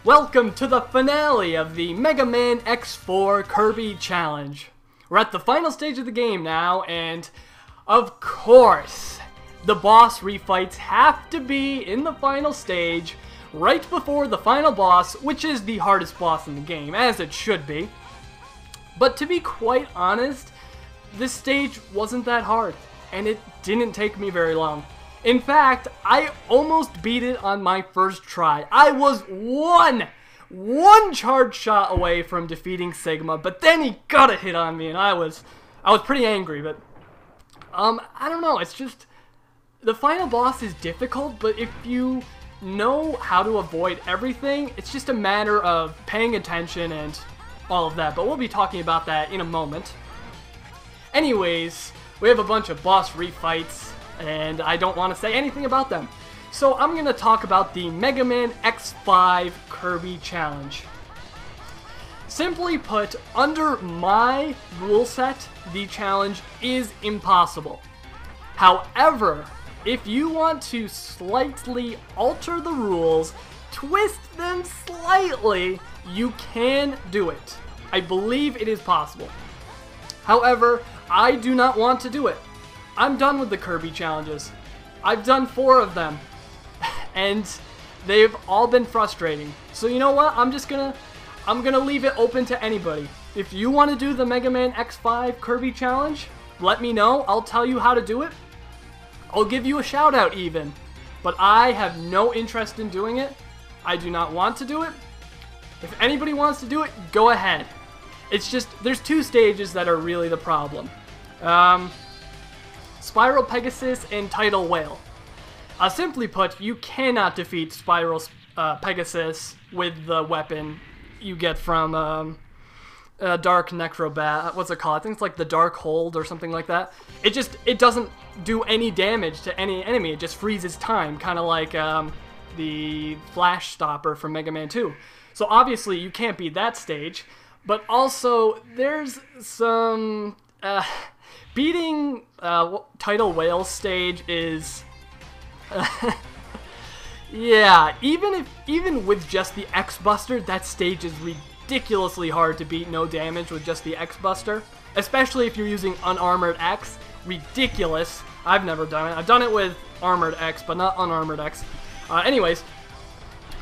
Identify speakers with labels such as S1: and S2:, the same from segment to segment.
S1: Welcome to the finale of the Mega Man X4 Kirby Challenge. We're at the final stage of the game now, and of course, the boss refights have to be in the final stage, right before the final boss, which is the hardest boss in the game, as it should be. But to be quite honest, this stage wasn't that hard, and it didn't take me very long. In fact, I almost beat it on my first try. I was one charge shot away from defeating Sigma, but then he got a hit on me, and I was pretty angry. But I don't know. It's just the final boss is difficult, but if you know how to avoid everything, it's just a matter of paying attention and all of that. But we'll be talking about that in a moment. Anyways, we have a bunch of boss refights, and I don't want to say anything about them. So I'm going to talk about the Mega Man X5 Kirby Challenge. Simply put, under my rule set, the challenge is impossible. However, if you want to slightly alter the rules, twist them slightly, you can do it. I believe it is possible. However, I do not want to do it. I'm done with the Kirby challenges. I've done 4 of them, and they've all been frustrating. So you know what? I'm gonna leave it open to anybody. If you want to do the Mega Man X5 Kirby challenge, let me know. I'll tell you how to do it. I'll give you a shout out even. But I have no interest in doing it. I do not want to do it. If anybody wants to do it, go ahead. It's just, there's 2 stages that are really the problem. Spiral Pegasus and Tidal Whale. Simply put, you cannot defeat Spiral Pegasus with the weapon you get from Dark Necrobat. What's it called? I think it's like the Dark Hold or something like that. It doesn't do any damage to any enemy. It just freezes time, kind of like the Flash Stopper from Mega Man 2. So obviously you can't beat that stage, but also there's some beating Tidal Whale stage is yeah, even with just the X-Buster, that stage is ridiculously hard to beat no damage with just the X-Buster, especially if you're using Unarmored X. Ridiculous. I've never done it. I've done it with Armored X, but not Unarmored X. Anyways,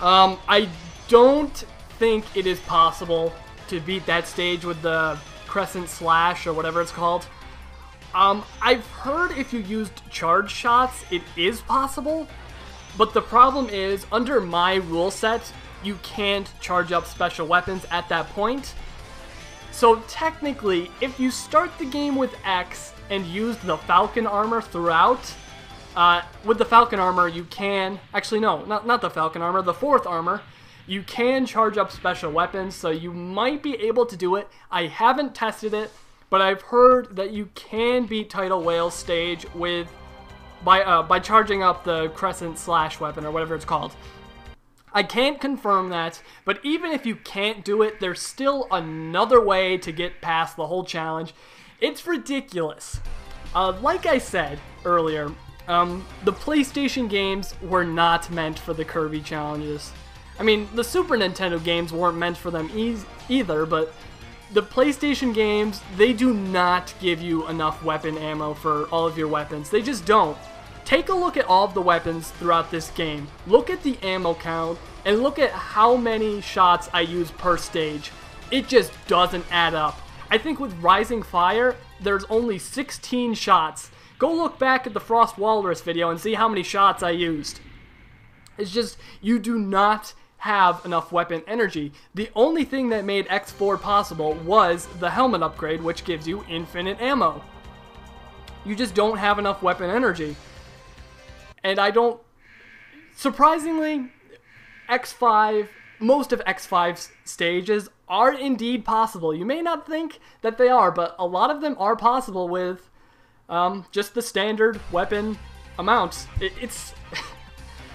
S1: I don't think it is possible to beat that stage with the Crescent Slash or whatever it's called. I've heard if you used charge shots, it is possible, but the problem is, under my rule set, you can't charge up special weapons at that point. So technically, if you start the game with X and use the Falcon Armor throughout, with the Falcon Armor you can, actually no, not the Falcon Armor, the 4th Armor, you can charge up special weapons, so you might be able to do it. I haven't tested it, but I've heard that you can beat Tidal Whale stage by charging up the Crescent Slash weapon or whatever it's called. I can't confirm that, but even if you can't do it, there's still another way to get past the whole challenge. It's ridiculous. Like I said earlier, the PlayStation games were not meant for the Kirby challenges. I mean, the Super Nintendo games weren't meant for them either, but the PlayStation games, they do not give you enough weapon ammo for all of your weapons. They just don't. Take a look at all of the weapons throughout this game. Look at the ammo count, and look at how many shots I use per stage. It just doesn't add up. I think with Rising Fire, there's only 16 shots. Go look back at the Frost Walrus video and see how many shots I used. It's just, you do not have enough weapon energy. The only thing that made X4 possible was the helmet upgrade, which gives you infinite ammo. You just don't have enough weapon energy. And I don't... Surprisingly, X5, most of X5's stages are indeed possible. You may not think that they are, but a lot of them are possible with just the standard weapon amounts. It's...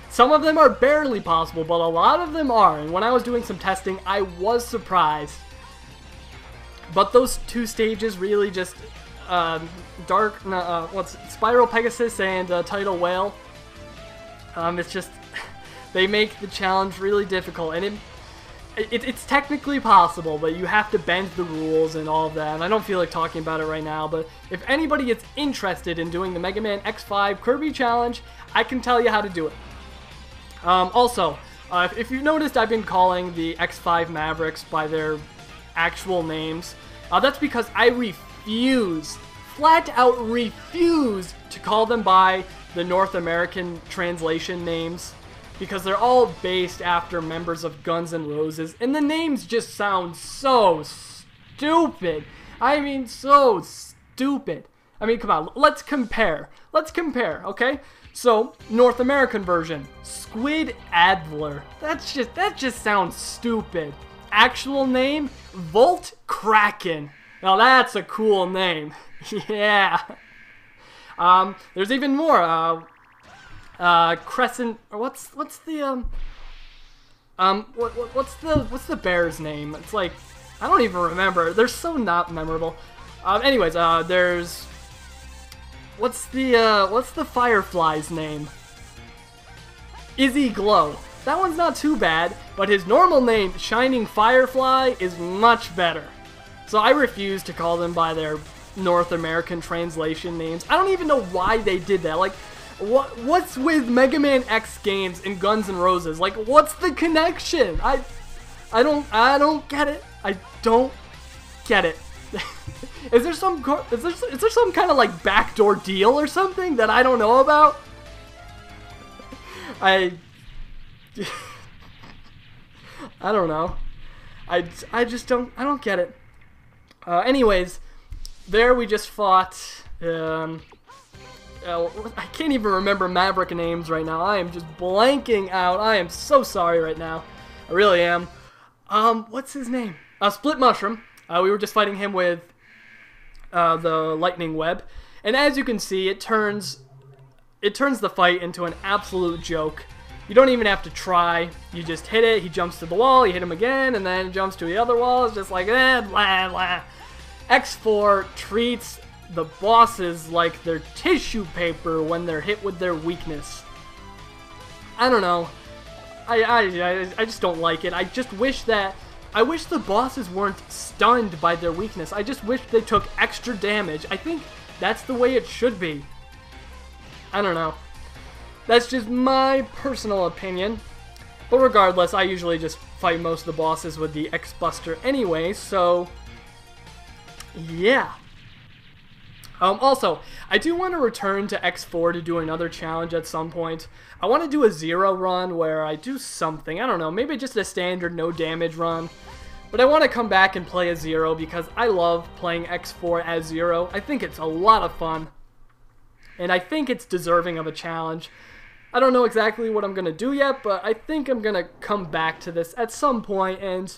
S1: Some of them are barely possible, but a lot of them are. And when I was doing some testing, I was surprised. But those 2 stages really just Spiral Pegasus and Tidal Whale. It's just, they make the challenge really difficult, and It's technically possible, but you have to bend the rules and all of that, and I don't feel like talking about it right now, but if anybody is interested in doing the Mega Man X5 Kirby Challenge, I can tell you how to do it. Also, if you've noticed, I've been calling the X5 Mavericks by their actual names. That's because I refuse, flat out refuse, to call them by the North American translation names, because they're all based after members of Guns N' Roses, and the names just sound so stupid. I mean, so stupid. I mean, come on, let's compare. Let's compare, okay? So, North American version, Squid Adler. That just sounds stupid. Actual name, Volt Kraken. Now that's a cool name. Yeah. There's even more. Crescent. Or what's the what's the bear's name? It's like, I don't even remember. They're so not memorable. Anyways, there's what's the firefly's name? Izzy Glow. That one's not too bad, but his normal name, Shining Firefly, is much better. So I refuse to call them by their North American translation names. I don't even know why they did that. Like, what's with Mega Man X games and Guns N' Roses? Like, what's the connection? I don't get it. I don't get it. Is there some kind of like backdoor deal or something that I don't know about? I don't know. I don't get it. Anyways, there we just fought. I can't even remember Maverick names right now. I am just blanking out. I am so sorry right now. I really am. What's his name? Split Mushroom. We were just fighting him with the lightning web, and as you can see, it turns the fight into an absolute joke. You don't even have to try. You just hit it, he jumps to the wall, you hit him again, and then jumps to the other wall. It's just like, blah, blah. X4 treats the bosses like they're tissue paper when they're hit with their weakness. I don't know. I just don't like it. I wish the bosses weren't stunned by their weakness. I just wish they took extra damage. I think that's the way it should be. I don't know. That's just my personal opinion. But regardless, I usually just fight most of the bosses with the X-Buster anyway, so yeah. Also, I do want to return to X4 to do another challenge at some point. I want to do a Zero run where I do something. I don't know, maybe just a standard no damage run. But I want to come back and play a Zero because I love playing X4 as Zero. I think it's a lot of fun. And I think it's deserving of a challenge. I don't know exactly what I'm going to do yet, but I think I'm going to come back to this at some point and,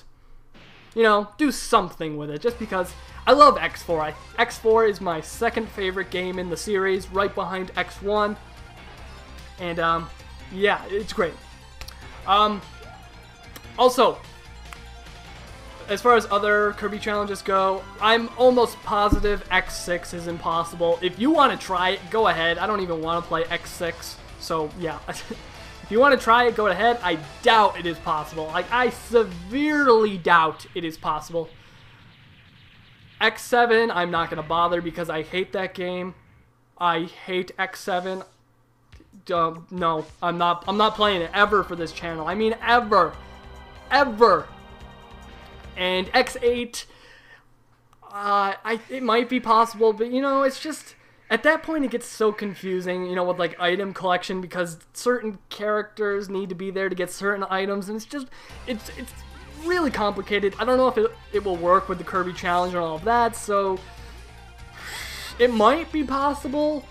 S1: you know, do something with it. Just because I love X4. X4 is my second favorite game in the series, right behind X1. And, yeah, it's great. Also, as far as other Kirby challenges go, I'm almost positive X6 is impossible. If you want to try it, go ahead. I don't even want to play X6, so yeah. If you want to try it, go ahead. I doubt it is possible. Like, I severely doubt it is possible. X7, I'm not going to bother because I hate that game. I hate X7. No, I'm not playing it ever for this channel. I mean, ever. Ever. And X8, it might be possible, but, you know, it's just, at that point it gets so confusing, you know, with, like, item collection, because certain characters need to be there to get certain items, and it's just, it's really complicated. I don't know if it will work with the Kirby Challenge and all of that, so it might be possible,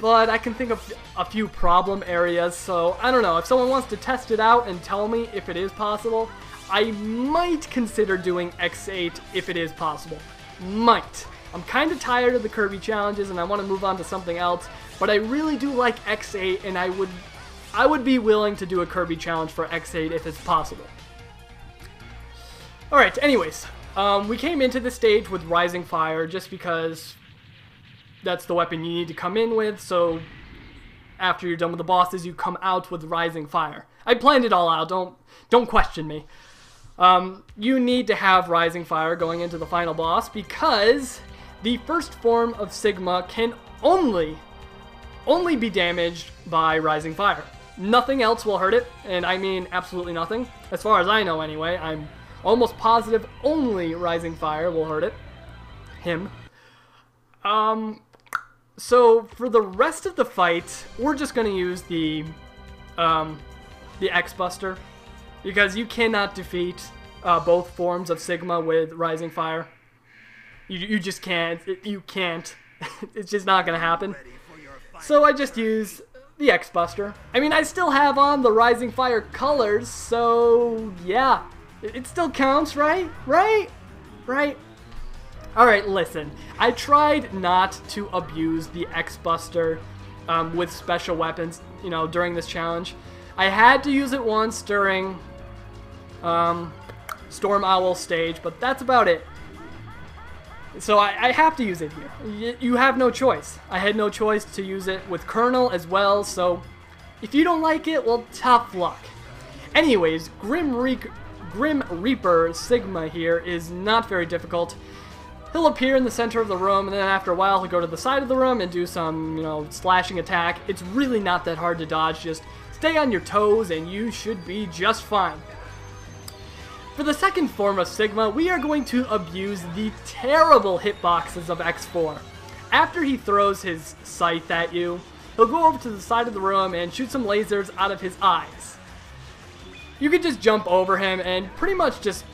S1: but I can think of a few problem areas, so I don't know. If someone wants to test it out and tell me if it is possible, I might consider doing X8 if it is possible. Might. I'm kind of tired of the Kirby challenges and I want to move on to something else, but I really do like X8 and I would be willing to do a Kirby challenge for X8 if it's possible. Alright, anyways, we came into the stage with Rising Fire just because that's the weapon you need to come in with, so after you're done with the bosses, you come out with Rising Fire. I planned it all out, don't question me. You need to have Rising Fire going into the final boss because the first form of Sigma can only be damaged by Rising Fire. Nothing else will hurt it, and I mean absolutely nothing. As far as I know anyway, I'm almost positive only Rising Fire will hurt it. Him. So for the rest of the fight, we're just going to use the X-Buster, because you cannot defeat both forms of Sigma with Rising Fire. You just can't. You can't. It's just not going to happen. So I just use the X-Buster. I mean, I still have on the Rising Fire colors, so yeah. It still counts, right? Right? Alright, listen. I tried not to abuse the X-Buster with special weapons, you know, during this challenge. I had to use it once during Storm Owl stage, but that's about it. So I have to use it here. You have no choice. I had no choice to use it with Colonel as well, so if you don't like it, well, tough luck. Anyways, Grim Reaper Sigma here is not very difficult. He'll appear in the center of the room, and then after a while he'll go to the side of the room and do some, you know, slashing attack. It's really not that hard to dodge. Just stay on your toes and you should be just fine. For the second form of Sigma, we are going to abuse the terrible hitboxes of X4. After he throws his scythe at you, he'll go over to the side of the room and shoot some lasers out of his eyes. You can just jump over him and pretty much just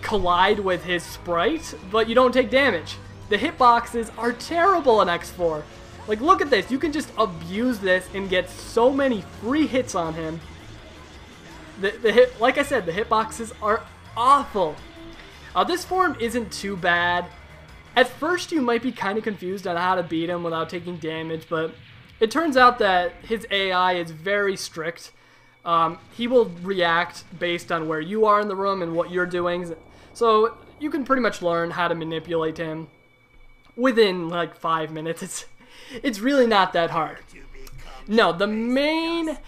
S1: collide with his sprite, but you don't take damage. The hitboxes are terrible in X4. Like, look at this. You can just abuse this and get so many free hits on him. Like I said, the hitboxes are awful. This form isn't too bad. At first, you might be kind of confused on how to beat him without taking damage, but it turns out that his AI is very strict. He will react based on where you are in the room and what you're doing. So you can pretty much learn how to manipulate him within like 5 minutes. It's really not that hard. No, the main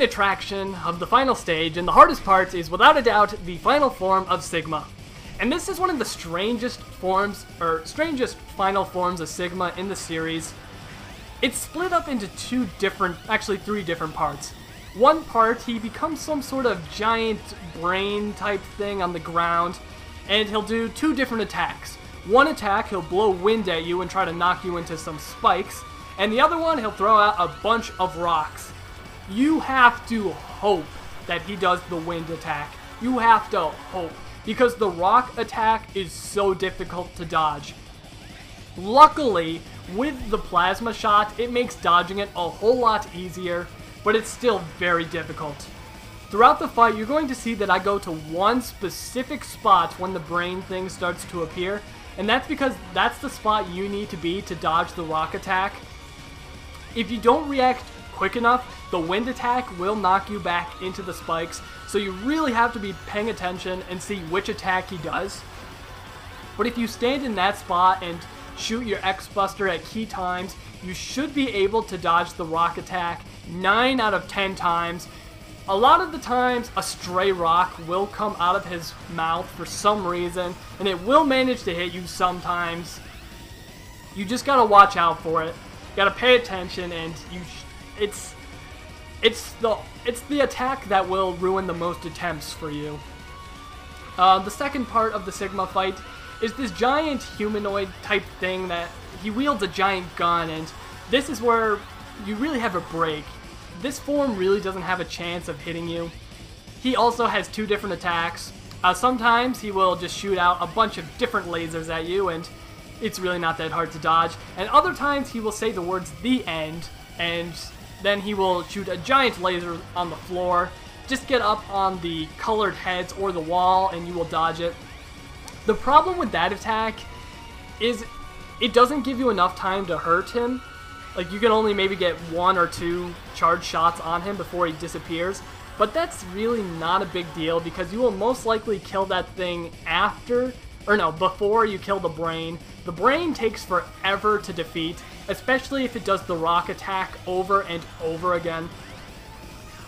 S1: attraction of the final stage and the hardest part is without a doubt the final form of Sigma. And this is one of the strangest final forms of Sigma in the series. It's split up into three different parts. One part, he becomes some sort of giant brain type thing on the ground, and he'll do two different attacks. One attack, he'll blow wind at you and try to knock you into some spikes, and the other one, he'll throw out a bunch of rocks. You have to hope that he does the wind attack. You have to hope, because the rock attack is so difficult to dodge. Luckily, with the plasma shot, it makes dodging it a whole lot easier, but it's still very difficult. Throughout the fight, you're going to see that I go to one specific spot when the brain thing starts to appear, and that's because that's the spot you need to be to dodge the rock attack. If you don't react quick enough, the wind attack will knock you back into the spikes, so you really have to be paying attention and see which attack he does. But if you stand in that spot and shoot your X-Buster at key times, you should be able to dodge the rock attack 9 out of 10 times. A lot of the times, a stray rock will come out of his mouth for some reason, and it will manage to hit you sometimes. You just gotta watch out for it. You gotta pay attention, and it's the attack that will ruin the most attempts for you. The second part of the Sigma fight is this giant humanoid type thing that he wields a giant gun, and this is where you really have a break. This form really doesn't have a chance of hitting you. He also has two different attacks. Sometimes he will just shoot out a bunch of different lasers at you, and it's really not that hard to dodge. And other times he will say the words "the end," and then he will shoot a giant laser on the floor. Just get up on the colored heads or the wall and you will dodge it. The problem with that attack is it doesn't give you enough time to hurt him. Like, you can only maybe get 1 or 2 charged shots on him before he disappears. But that's really not a big deal because you will most likely kill that thing before you kill the brain. The brain takes forever to defeat, especially if it does the rock attack over and over again.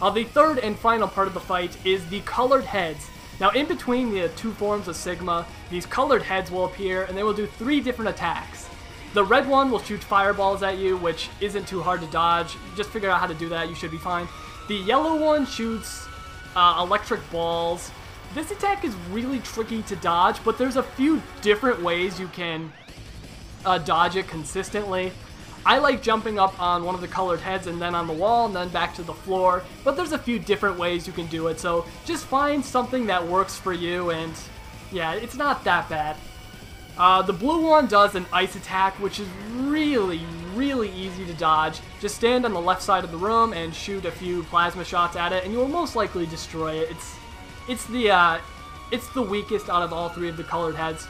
S1: The third and final part of the fight is the colored heads. Now, in between the two forms of Sigma, these colored heads will appear, and they will do 3 different attacks. The red one will shoot fireballs at you, which isn't too hard to dodge. Just figure out how to do that, you should be fine. The yellow one shoots electric balls. This attack is really tricky to dodge, but there's a few different ways you can dodge it consistently. I like jumping up on one of the colored heads and then on the wall and then back to the floor, but there's a few different ways you can do it, so just find something that works for you, and yeah, it's not that bad. The blue one does an ice attack, which is really, really easy to dodge. Just stand on the left side of the room and shoot a few plasma shots at it, and you will most likely destroy it. It's the weakest out of all 3 of the colored heads.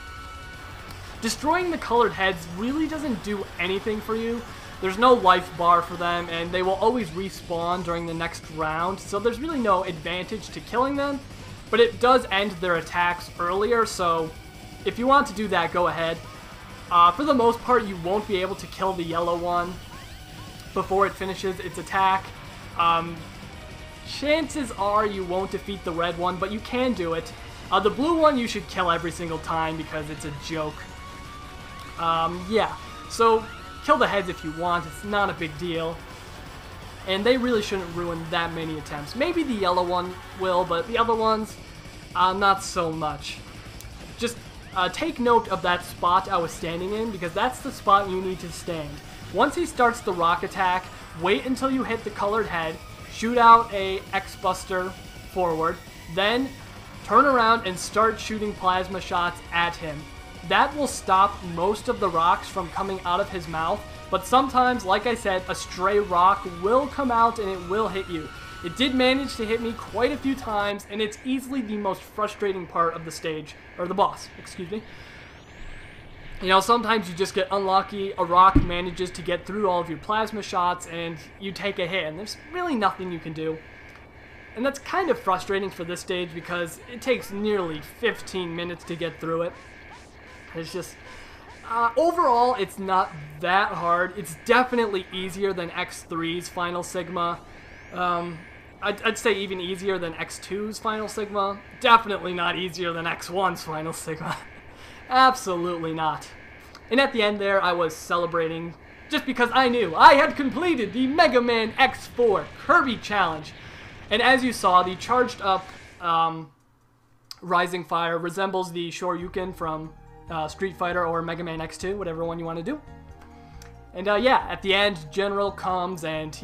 S1: Destroying the colored heads really doesn't do anything for you. There's no life bar for them, and they will always respawn during the next round, so there's really no advantage to killing them, but it does end their attacks earlier, so if you want to do that, go ahead. For the most part, you won't be able to kill the yellow one before it finishes its attack. Chances are you won't defeat the red one, but you can do it. The blue one you should kill every single time because it's a joke. Yeah, so kill the heads if you want, it's not a big deal. And they really shouldn't ruin that many attempts. Maybe the yellow one will, but the other ones, not so much. Just take note of that spot I was standing in, because that's the spot you need to stand. Once he starts the rock attack, wait until you hit the colored head, shoot out a X-Buster forward, then turn around and start shooting plasma shots at him. That will stop most of the rocks from coming out of his mouth, but sometimes, like I said, a stray rock will come out and it will hit you. It did manage to hit me quite a few times, and it's easily the most frustrating part of the stage, or the boss, excuse me. You know, sometimes you just get unlucky, a rock manages to get through all of your plasma shots, and you take a hit, and there's really nothing you can do. And that's kind of frustrating for this stage because it takes nearly 15 minutes to get through it. It's just, overall, it's not that hard. It's definitely easier than X3's Final Sigma. I'd say even easier than X2's Final Sigma. Definitely not easier than X1's Final Sigma. Absolutely not. And at the end there, I was celebrating just because I knew I had completed the Mega Man X4 Kirby Challenge. And as you saw, the charged up Rising Fire resembles the Shoryuken from Street Fighter or Mega Man X2, whatever one you want to do. And yeah, at the end, General comes and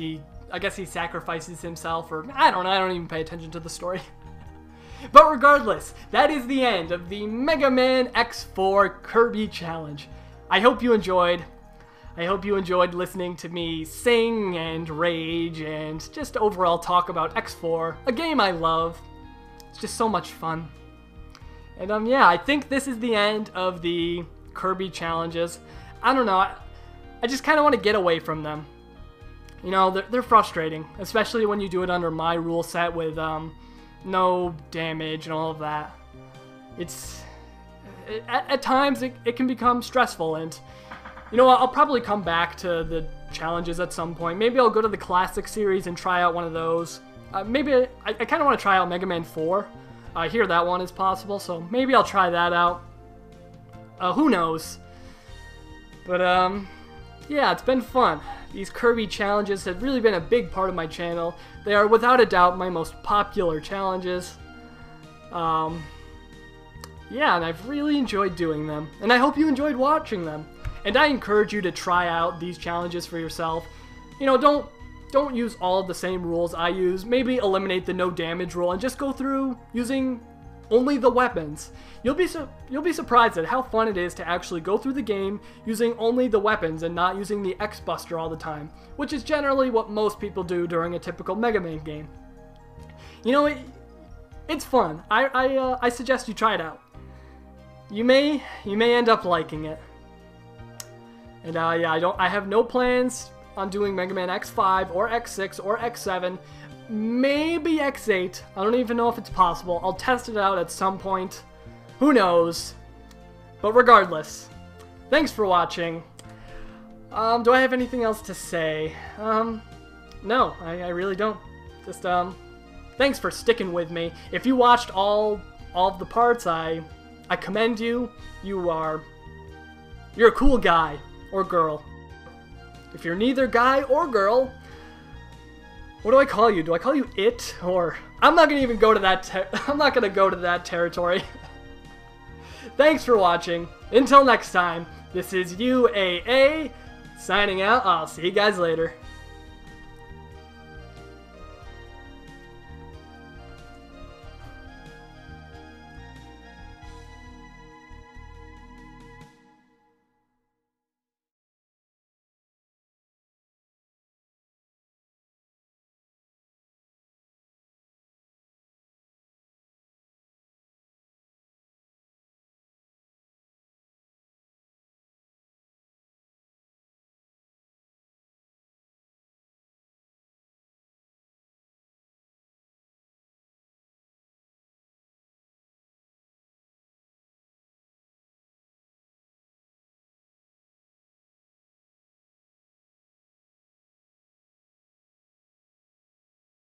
S1: I guess he sacrifices himself, or I don't even pay attention to the story. But regardless, that is the end of the Mega Man X4 Kirby Challenge. I hope you enjoyed. I hope you enjoyed listening to me sing and rage and just overall talk about X4, a game I love. It's just so much fun. And yeah, I think this is the end of the Kirby challenges. I don't know, I just kind of want to get away from them. You know, they're frustrating, especially when you do it under my rule set with no damage and all of that. At times it can become stressful, and you know what, I'll probably come back to the challenges at some point. Maybe I'll go to the Classic series and try out one of those. Maybe I kind of want to try out Mega Man 4. I hear that one is possible, so maybe I'll try that out. Who knows? But yeah, it's been fun. These Kirby challenges have really been a big part of my channel. They are without a doubt my most popular challenges. Yeah, and I've really enjoyed doing them. And I hope you enjoyed watching them. And I encourage you to try out these challenges for yourself. You know, don't use all of the same rules I use. Maybe eliminate the no damage rule and just go through using only the weapons. You'll be surprised at how fun it is to actually go through the game using only the weapons and not using the X-Buster all the time, which is generally what most people do during a typical Mega Man game. You know, it's fun. I suggest you try it out. You may end up liking it. And yeah, I have no plans on doing Mega Man X5 or X6 or X7, maybe X8. I don't even know if it's possible. I'll test it out at some point. Who knows? But regardless, thanks for watching. Do I have anything else to say? No, I really don't. Just, thanks for sticking with me. If you watched all of the parts, I commend you. You're a cool guy or girl. If you're neither guy or girl, what do I call you? Do I call you it? Or I'm not gonna even go to that. I'm not gonna go to that territory. Thanks for watching. Until next time, this is UAA signing out. I'll see you guys later.